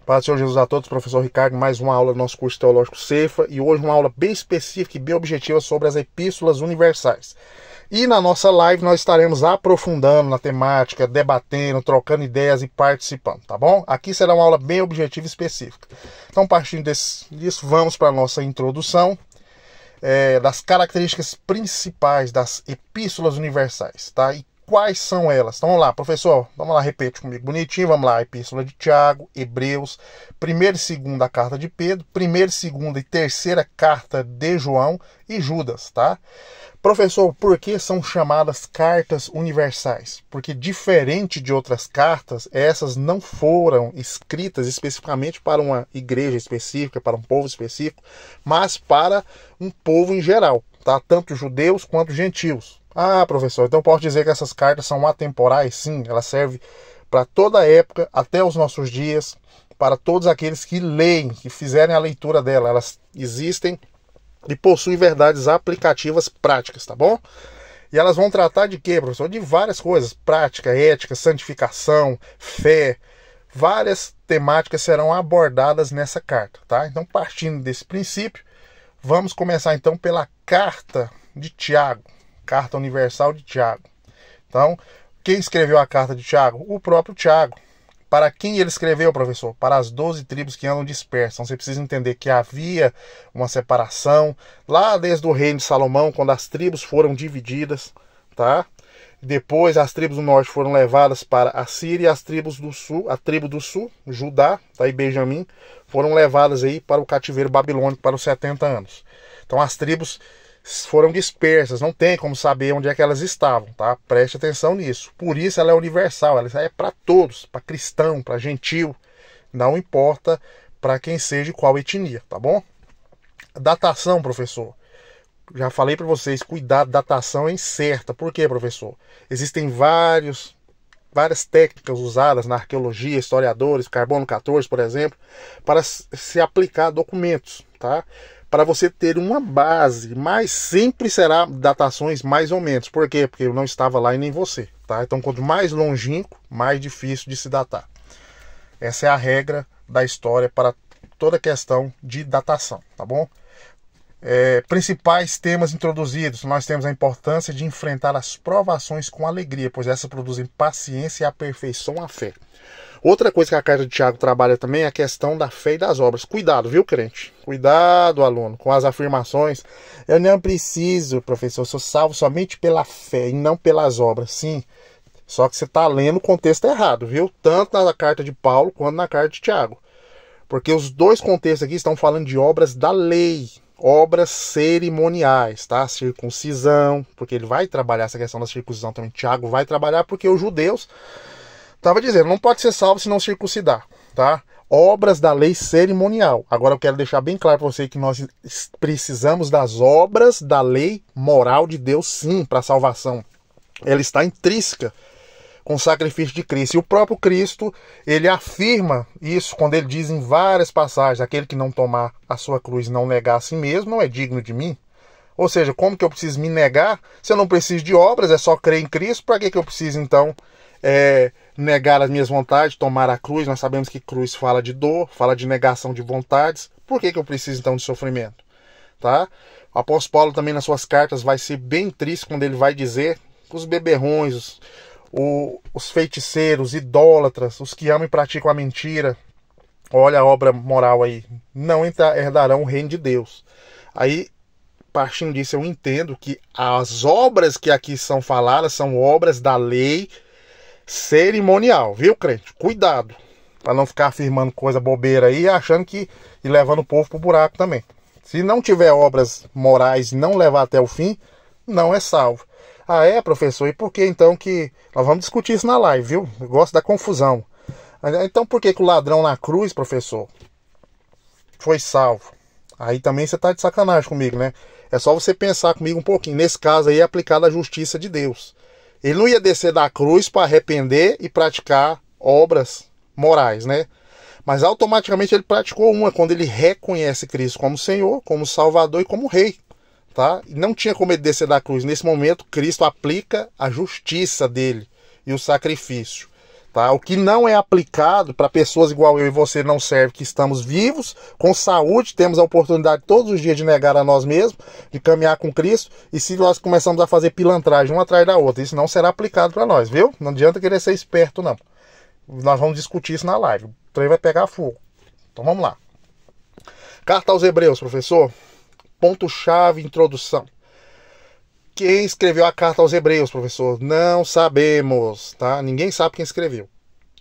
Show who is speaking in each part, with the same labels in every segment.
Speaker 1: Paz do Senhor Jesus a todos, professor Ricardo, mais uma aula do nosso curso teológico Ceifa, e hoje uma aula bem específica e bem objetiva sobre as epístolas universais. E na nossa live nós estaremos aprofundando na temática, debatendo, trocando ideias e participando, tá bom? Aqui será uma aula bem objetiva e específica. Então, partindo disso, vamos para a nossa introdução das características principais das epístolas universais, tá? E quais são elas? Então vamos lá, professor, vamos lá, repete comigo bonitinho, vamos lá, Epístola de Tiago, Hebreus, 1ª e 2ª carta de Pedro, 1ª, 2ª e 3ª carta de João e Judas, tá? Professor, por que são chamadas cartas universais? Porque diferente de outras cartas, essas não foram escritas especificamente para uma igreja específica, para um povo específico, mas para um povo em geral, tá? Tanto judeus quanto gentios. Ah, professor, então posso dizer que essas cartas são atemporais? Sim, elas servem para toda a época, até os nossos dias, para todos aqueles que leem, que fizerem a leitura dela. Elas existem e possuem verdades aplicativas práticas, tá bom? E elas vão tratar de quê, professor? De várias coisas, prática, ética, santificação, fé, várias temáticas serão abordadas nessa carta, tá? Então, partindo desse princípio, vamos começar então pela carta de Tiago. Carta Universal de Tiago. Então, quem escreveu a carta de Tiago? O próprio Tiago. Para quem ele escreveu, professor? Para as 12 tribos que andam dispersas. Então, você precisa entender que havia uma separação lá desde o reino de Salomão, quando as tribos foram divididas, tá? Depois as tribos do norte foram levadas para a Síria e as tribos do sul, a tribo do sul, Judá, tá? E Benjamim, foram levadas aí para o cativeiro babilônico para os 70 anos. Então, as tribos foram dispersas, não tem como saber onde é que elas estavam, tá? Preste atenção nisso. Por isso ela é universal, ela é para todos, para cristão, para gentil, não importa para quem seja e qual etnia, tá bom? Datação, professor. Já falei para vocês, cuidado, datação é incerta. Por quê, professor? Existem várias técnicas usadas na arqueologia, historiadores, carbono 14, por exemplo, para se aplicar a documentos, tá? Para você ter uma base, mas sempre será datações mais ou menos. Por quê? Porque eu não estava lá e nem você, tá? Então, quanto mais longínquo, mais difícil de se datar. Essa é a regra da história para toda questão de datação, tá bom? Principais temas introduzidos. Nós temos a importância de enfrentar as provações com alegria, pois essas produzem paciência e aperfeiçoam a fé. Outra coisa que a carta de Tiago trabalha também é a questão da fé e das obras. Cuidado, viu, crente? Cuidado, aluno, com as afirmações. Eu não preciso, professor, eu sou salvo somente pela fé e não pelas obras. Sim, só que você está lendo o contexto errado, viu? Tanto na carta de Paulo quanto na carta de Tiago. Porque os dois contextos aqui estão falando de obras da lei, obras cerimoniais, tá? Circuncisão, porque ele vai trabalhar essa questão da circuncisão também. Tiago vai trabalhar porque os judeus... Estava dizendo, não pode ser salvo se não circuncidar, tá? Obras da lei cerimonial. Agora eu quero deixar bem claro para você que nós precisamos das obras da lei moral de Deus, sim, para a salvação. Ela está intrínseca com o sacrifício de Cristo. E o próprio Cristo, ele afirma isso quando ele diz em várias passagens, aquele que não tomar a sua cruz e não negar a si mesmo, não é digno de mim. Ou seja, como que eu preciso me negar? Se eu não preciso de obras, é só crer em Cristo, para que eu preciso então... negar as minhas vontades, tomar a cruz? Nós sabemos que cruz fala de dor, fala de negação de vontades. Por que eu preciso então de sofrimento? Tá? O apóstolo Paulo também nas suas cartas vai ser bem triste quando ele vai dizer que os beberrões, os feiticeiros, idólatras, os que amam e praticam a mentira, olha a obra moral aí, não herdarão o reino de Deus. Aí, partindo disso, eu entendo que as obras que aqui são faladas são obras da lei cerimonial, viu, crente? Cuidado, para não ficar afirmando coisa bobeira aí, achando que e levando o povo pro buraco também. Se não tiver obras morais e não levar até o fim, não é salvo. Ah, é, professor? E por que então que... Nós vamos discutir isso na live, viu? Eu gosto da confusão. Então por que o ladrão na cruz, professor, foi salvo? Aí também você tá de sacanagem comigo, né? É só você pensar comigo um pouquinho. Nesse caso aí é aplicada a justiça de Deus. Ele não ia descer da cruz para arrepender e praticar obras morais, né? Mas automaticamente ele praticou uma, quando ele reconhece Cristo como Senhor, como Salvador e como Rei, tá? E não tinha como ele descer da cruz. Nesse momento, Cristo aplica a justiça dele e o sacrifício. tá? O que não é aplicado para pessoas igual eu e você não serve, que estamos vivos, com saúde, temos a oportunidade todos os dias de negar a nós mesmos, de caminhar com Cristo, e se nós começamos a fazer pilantragem uma atrás da outra, isso não será aplicado para nós, viu? Não adianta querer ser esperto, não. Nós vamos discutir isso na live. O trem vai pegar fogo. Então vamos lá. Carta aos Hebreus, professor. Ponto-chave, introdução. Quem escreveu a carta aos Hebreus, professor? Não sabemos, tá? Ninguém sabe quem escreveu.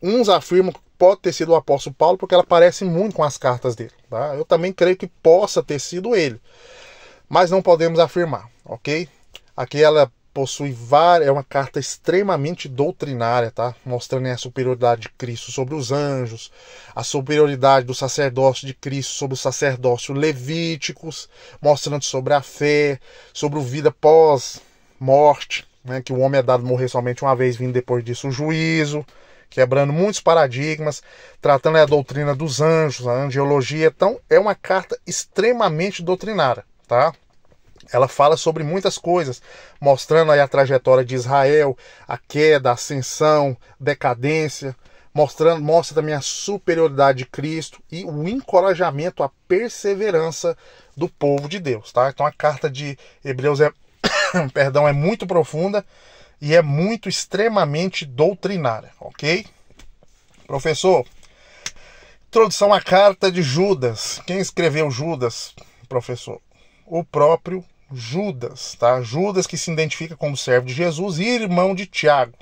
Speaker 1: Uns afirmam que pode ter sido o apóstolo Paulo, porque ela parece muito com as cartas dele, tá? Eu também creio que possa ter sido ele, mas não podemos afirmar, ok? Aqui ela possui várias, é uma carta extremamente doutrinária, tá? Mostrando a superioridade de Cristo sobre os anjos, a superioridade do sacerdócio de Cristo sobre o sacerdócio levíticos, mostrando sobre a fé, sobre a vida pós-morte, né? Que o homem é dado morrer somente uma vez, vindo depois disso o juízo, quebrando muitos paradigmas, tratando a doutrina dos anjos, a angiologia. Então é uma carta extremamente doutrinária, tá? Ela fala sobre muitas coisas, mostrando aí a trajetória de Israel, a queda, a ascensão, decadência, mostra também a superioridade de Cristo e o encorajamento, a perseverança do povo de Deus, tá? Então a carta de Hebreus perdão, é muito profunda e é muito extremamente doutrinária, ok? Professor, introdução à carta de Judas. Quem escreveu Judas, professor? O próprio Judas, tá? Judas, que se identifica como servo de Jesus e irmão de Tiago,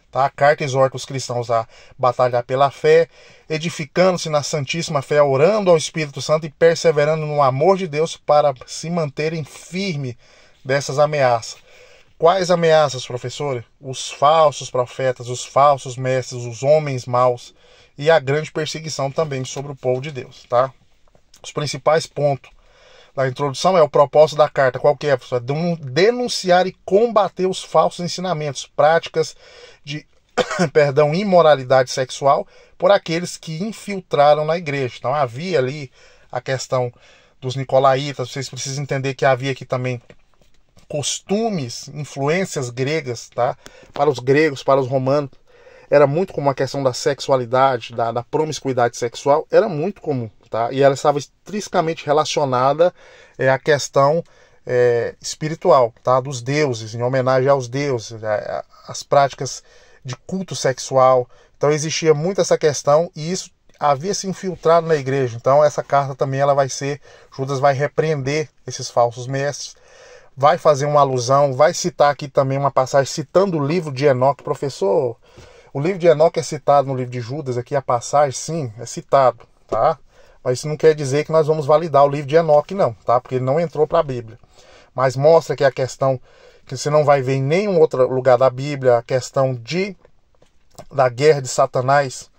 Speaker 1: tá? A carta exorta os cristãos a batalhar pela fé, edificando-se na santíssima fé, orando ao Espírito Santo e perseverando no amor de Deus para se manterem firmes dessas ameaças. Quais ameaças, professor? Os falsos profetas, os falsos mestres, os homens maus e a grande perseguição também sobre o povo de Deus, tá? Os principais pontos da introdução é o propósito da carta. Qual que é, professor? Denunciar e combater os falsos ensinamentos, práticas de imoralidade sexual por aqueles que infiltraram na igreja. Então havia ali a questão dos nicolaítas. Vocês precisam entender que havia aqui também costumes, influências gregas, tá? Para os gregos, para os romanos, era muito comum a questão da sexualidade, da promiscuidade sexual, era muito comum, tá? E ela estava intrinsecamente relacionada à questão espiritual, tá? Dos deuses, em homenagem aos deuses, as práticas de culto sexual. Então existia muito essa questão e isso havia se infiltrado na igreja. Então essa carta também ela vai ser, Judas vai repreender esses falsos mestres, vai fazer uma alusão, vai citar aqui também uma passagem citando o livro de Enoque. Professor, o livro de Enoque é citado no livro de Judas, aqui a passagem, sim, é citado, tá? Mas isso não quer dizer que nós vamos validar o livro de Enoque, não, tá? Porque ele não entrou para a Bíblia. Mas mostra que a questão que você não vai ver em nenhum outro lugar da Bíblia, a questão da guerra de Satanás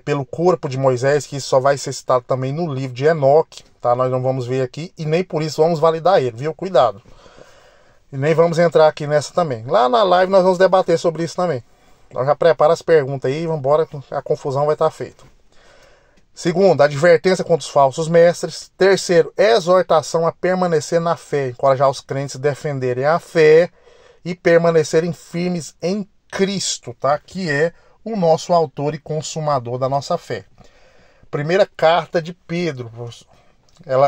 Speaker 1: pelo corpo de Moisés, que isso só vai ser citado também no livro de Enoque, tá? Nós não vamos ver aqui e nem por isso vamos validar ele, viu? Cuidado. E nem vamos entrar aqui nessa também. Lá na live nós vamos debater sobre isso também. Nós já prepara as perguntas aí, vamos embora, a confusão vai estar feita. Segundo, advertência contra os falsos mestres. Terceiro, exortação a permanecer na fé, encorajar os crentes a defenderem a fé e permanecerem firmes em Cristo, tá? Que é o nosso autor e consumador da nossa fé. Primeira carta de Pedro.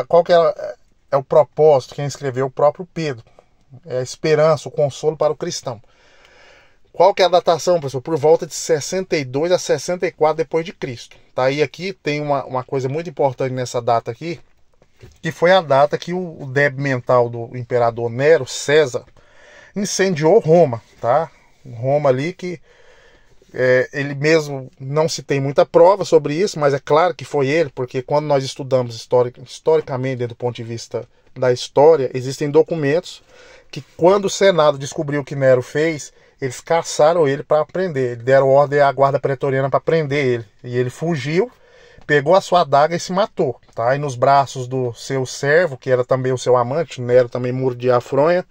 Speaker 1: Qual que é o propósito? Quem escreveu? O próprio Pedro. É a esperança, o consolo para o cristão. Qual que é a datação, professor? Por volta de 62 a 64 depois de Cristo. Tá? E aqui tem uma coisa muito importante nessa data aqui, que foi a data que o débil mental do imperador Nero, César, incendiou Roma. Tá? Roma ali que ele mesmo não se tem muita prova sobre isso, mas é claro que foi ele, porque quando nós estudamos historicamente, dentro do ponto de vista da história, existem documentos que quando o Senado descobriu o que Nero fez, eles caçaram ele para prender. Eles deram ordem à guarda pretoriana para prender ele. E ele fugiu, pegou a sua adaga e se matou. Tá? E nos braços do seu servo, que era também o seu amante, Nero também mordia a fronha,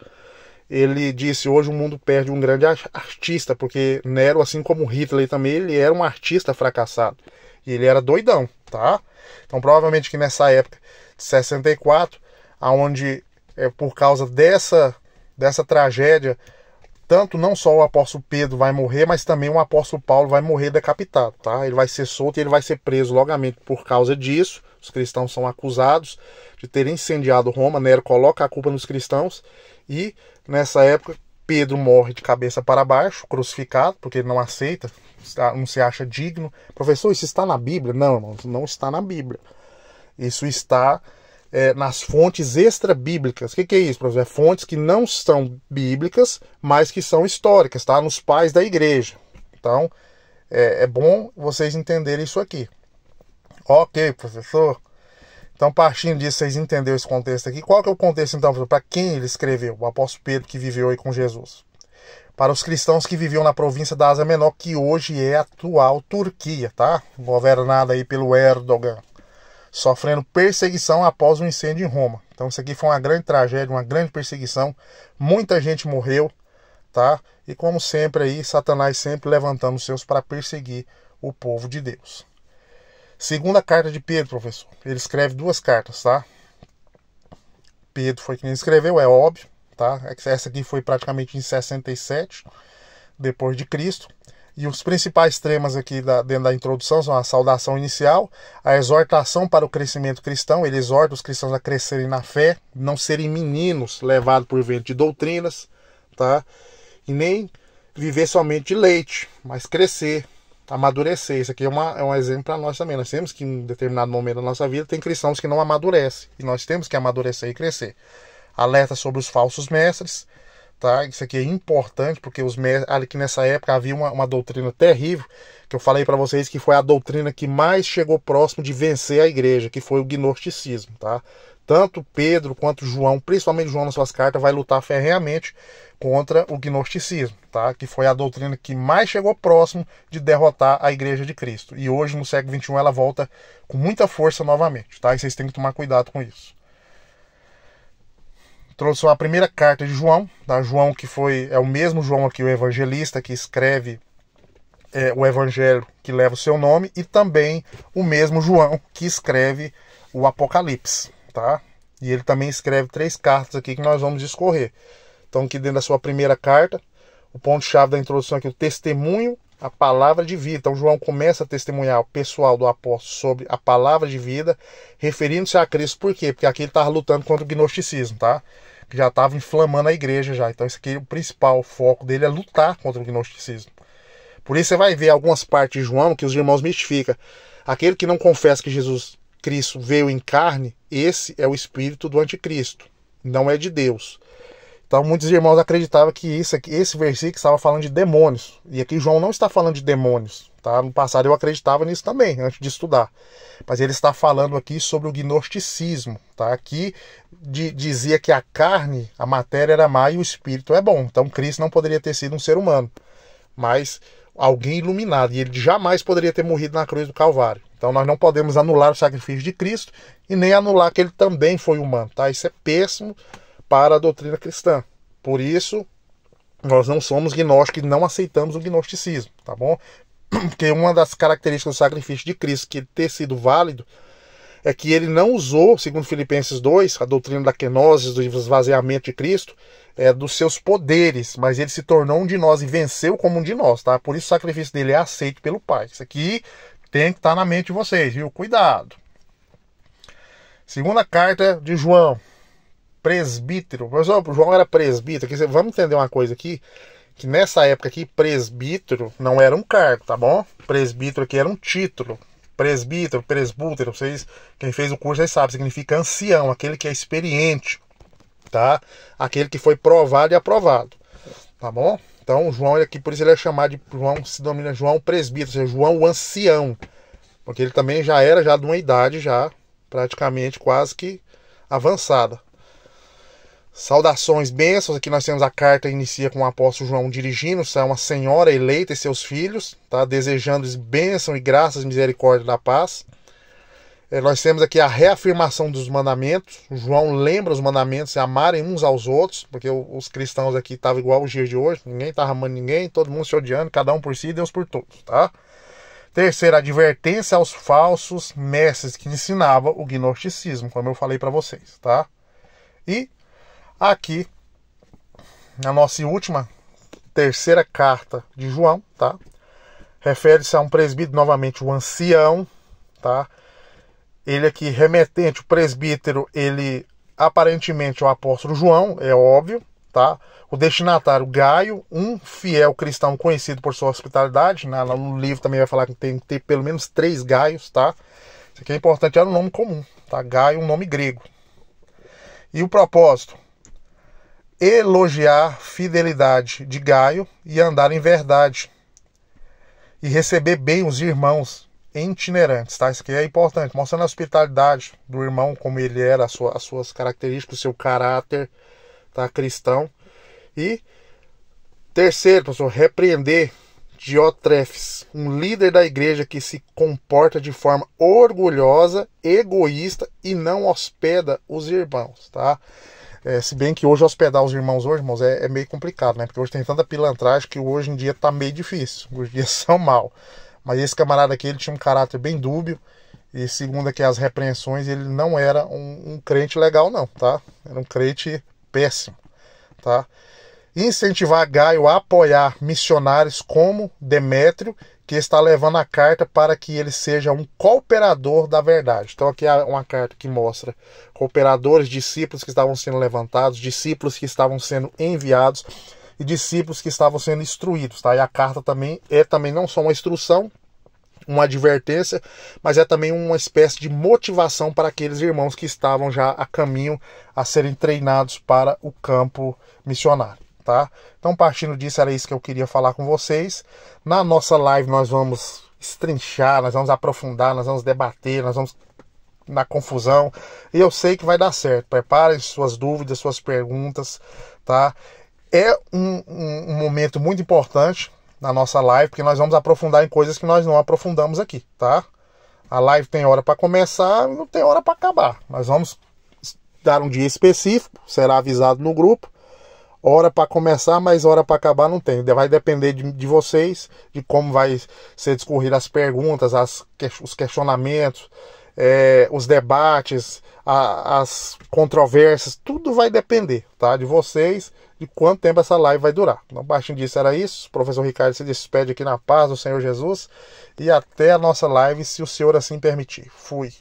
Speaker 1: ele disse: hoje o mundo perde um grande artista, porque Nero, assim como Hitler também, ele era um artista fracassado. E ele era doidão, tá? Então provavelmente que nessa época de 64, aonde por causa dessa tragédia, tanto não só o apóstolo Pedro vai morrer, mas também o apóstolo Paulo vai morrer decapitado, tá? Ele vai ser solto e ele vai ser preso logamente por causa disso. Os cristãos são acusados de terem incendiado Roma. Nero coloca a culpa nos cristãos e, nessa época, Pedro morre de cabeça para baixo, crucificado, porque ele não aceita, não se acha digno. Professor, isso está na Bíblia? Não, irmãos, não está na Bíblia. Isso está nas fontes extra-bíblicas. O que é isso, professor? É fontes que não são bíblicas, mas que são históricas, tá? Nos pais da igreja. Então, é bom vocês entenderem isso aqui. Ok, professor. Então, partindo disso, vocês entenderam esse contexto aqui. Qual que é o contexto, então, professor? Para quem ele escreveu? O apóstolo Pedro, que viveu aí com Jesus. Para os cristãos que viviam na província da Ásia Menor, que hoje é a atual Turquia, tá? Governada aí pelo Erdogan, sofrendo perseguição após o incêndio em Roma. Então isso aqui foi uma grande tragédia, uma grande perseguição. Muita gente morreu, tá? E como sempre aí, Satanás sempre levantando os seus para perseguir o povo de Deus. Segunda carta de Pedro, professor. Ele escreve 2 cartas, tá? Pedro foi quem escreveu, é óbvio, tá? Essa aqui foi praticamente em 67 depois de Cristo. E os principais temas aqui dentro da introdução são a saudação inicial, a exortação para o crescimento cristão. Ele exorta os cristãos a crescerem na fé, não serem meninos levados por vento de doutrinas, tá? E nem viver somente de leite, mas crescer, amadurecer. Isso aqui é um exemplo para nós também. Nós temos que, em determinado momento da nossa vida, tem cristãos que não amadurecem. E nós temos que amadurecer e crescer. Alerta sobre os falsos mestres. Tá? Isso aqui é importante, porque aqui nessa época havia uma doutrina terrível, que eu falei para vocês que foi a doutrina que mais chegou próximo de vencer a igreja, que foi o gnosticismo. Tá? Tanto Pedro quanto João, principalmente João nas suas cartas, vai lutar ferrenhamente contra o gnosticismo, tá? Que foi a doutrina que mais chegou próximo de derrotar a igreja de Cristo. E hoje, no século XXI, ela volta com muita força novamente. Tá? E vocês têm que tomar cuidado com isso. Trouxe a primeira carta de João, tá? João que é o mesmo João aqui, o evangelista, que escreve o evangelho que leva o seu nome, e também o mesmo João que escreve o Apocalipse, tá? E ele também escreve 3 cartas aqui que nós vamos discorrer. Então, aqui dentro da sua primeira carta, o ponto-chave da introdução aqui, o testemunho, a palavra de vida. Então, João começa a testemunhar o pessoal do apóstolo sobre a palavra de vida, referindo-se a Cristo. Por quê? Porque aqui ele estava lutando contra o gnosticismo, tá? Que já estava inflamando a igreja já. Então, isso aqui, o principal foco dele é lutar contra o gnosticismo. Por isso, você vai ver algumas partes de João que os irmãos mistificam. Aquele que não confessa que Jesus Cristo veio em carne, esse é o espírito do anticristo, não é de Deus. Então muitos irmãos acreditavam que esse versículo estava falando de demônios. E aqui João não está falando de demônios. Tá? No passado eu acreditava nisso também, antes de estudar. Mas ele está falando aqui sobre o gnosticismo. Tá? Aqui dizia que a carne, a matéria era má e o espírito é bom. Então Cristo não poderia ter sido um ser humano, mas alguém iluminado. E ele jamais poderia ter morrido na cruz do Calvário. Então nós não podemos anular o sacrifício de Cristo e nem anular que ele também foi humano. Tá? Isso é péssimo para a doutrina cristã. Por isso, nós não somos gnósticos e não aceitamos o gnosticismo, tá bom? Porque uma das características do sacrifício de Cristo, que ele ter sido válido, é que ele não usou, segundo Filipenses 2, a doutrina da kenosis, do esvaziamento de Cristo, dos seus poderes, mas ele se tornou um de nós e venceu como um de nós, tá? Por isso o sacrifício dele é aceito pelo Pai. Isso aqui tem que estar na mente de vocês, viu? Cuidado. Segunda carta de João. Presbítero. Professor, João era presbítero. Aqui, vamos entender uma coisa aqui, que nessa época aqui, presbítero não era um cargo, tá bom? Presbítero aqui era um título. Presbítero, presbútero, vocês, quem fez o curso aí sabe, significa ancião, aquele que é experiente, tá? Aquele que foi provado e aprovado, tá bom? Então, João aqui, por isso ele é chamado de João, se denomina João presbítero, ou seja, João o ancião, porque ele também já era de uma idade já praticamente quase que avançada. Saudações, bênçãos. Aqui nós temos a carta que inicia com o apóstolo João dirigindo-se a uma senhora eleita e seus filhos, tá? Desejando-lhes bênção e graças e misericórdia da paz. Nós temos aqui a reafirmação dos mandamentos. O João lembra os mandamentos, se amarem uns aos outros, porque os cristãos aqui estavam igual os dias de hoje, ninguém estava amando ninguém, todo mundo se odiando, cada um por si, Deus por todos, tá? Terceira, advertência aos falsos mestres que ensinavam o gnosticismo, como eu falei para vocês, tá? E aqui, na nossa última terceira carta de João, tá? Refere-se a um presbítero, novamente o ancião, tá? Ele aqui remetente, o presbítero, ele aparentemente é o apóstolo João, é óbvio, tá? O destinatário Gaio, um fiel cristão conhecido por sua hospitalidade, né? No livro também vai falar que tem que ter pelo menos 3 Gaios, tá? Isso aqui é importante, era um nome comum, tá? Gaio, um nome grego. E o propósito? Elogiar a fidelidade de Gaio e andar em verdade. E receber bem os irmãos itinerantes, tá? Isso aqui é importante, mostrando a hospitalidade do irmão, como ele era, as suas características, o seu caráter, tá? Cristão. E terceiro, professor, repreender Diotrefes, um líder da igreja que se comporta de forma orgulhosa, egoísta e não hospeda os irmãos, tá? Se bem que hoje hospedar os irmãos hoje, irmãos, é meio complicado, né? Porque hoje tem tanta pilantragem que hoje em dia tá meio difícil. Os dias são mal. Mas esse camarada aqui, ele tinha um caráter bem dúbio. E segundo aqui as repreensões, ele não era um crente legal não, tá? Era um crente péssimo, tá? Incentivar Gaio a apoiar missionários como Demétrio, que está levando a carta para que ele seja um cooperador da verdade. Então aqui há uma carta que mostra cooperadores, discípulos que estavam sendo levantados, discípulos que estavam sendo enviados e discípulos que estavam sendo instruídos, tá? E a carta também é não só uma instrução, uma advertência, mas é também uma espécie de motivação para aqueles irmãos que estavam já a caminho a serem treinados para o campo missionário. Tá? Então, partindo disso, era isso que eu queria falar com vocês. Na nossa live nós vamos estrinchar, nós vamos aprofundar, nós vamos debater, nós vamos na confusão. E eu sei que vai dar certo. Preparem suas dúvidas, suas perguntas, tá? É um momento muito importante na nossa live, porque nós vamos aprofundar em coisas que nós não aprofundamos aqui, tá? A live tem hora para começar, não tem hora para acabar. Nós vamos dar um dia específico, será avisado no grupo. Hora para começar, mas hora para acabar não tem. Vai depender de vocês, de como vai ser discorridas as perguntas, os questionamentos, os debates, as controvérsias, tudo vai depender, tá? De vocês, de quanto tempo essa live vai durar. Então, partindo disso, era isso. O professor Ricardo se despede aqui na paz do Senhor Jesus e até a nossa live, se o Senhor assim permitir. Fui.